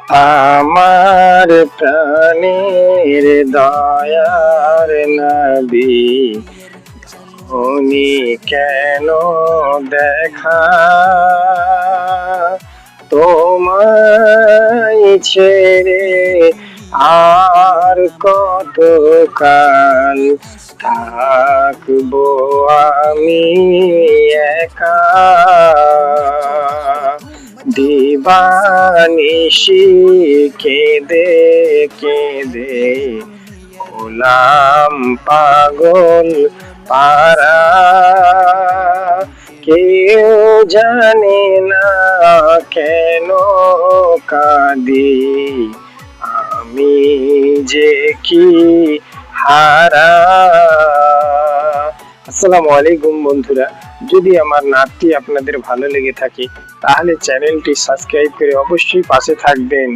আমার প্রাণের দয়ার নবী, উনি কেন দেখা তোমায় ছেড়ে আর কত কাল থাকবো আমি একা। দিবানিশি কেঁদে কেঁদে হলাম পাগল পারা, কেউ জানে না কেন কাঁদি আমি যে কি হারা। আসসালামু আলাইকুম বন্ধুরা, যদি আমার নাটটি আপনাদের ভালো লেগে থাকে তাহলে চ্যানেলটি সাবস্ক্রাইব করে অবশ্যই পাশে থাকবেন।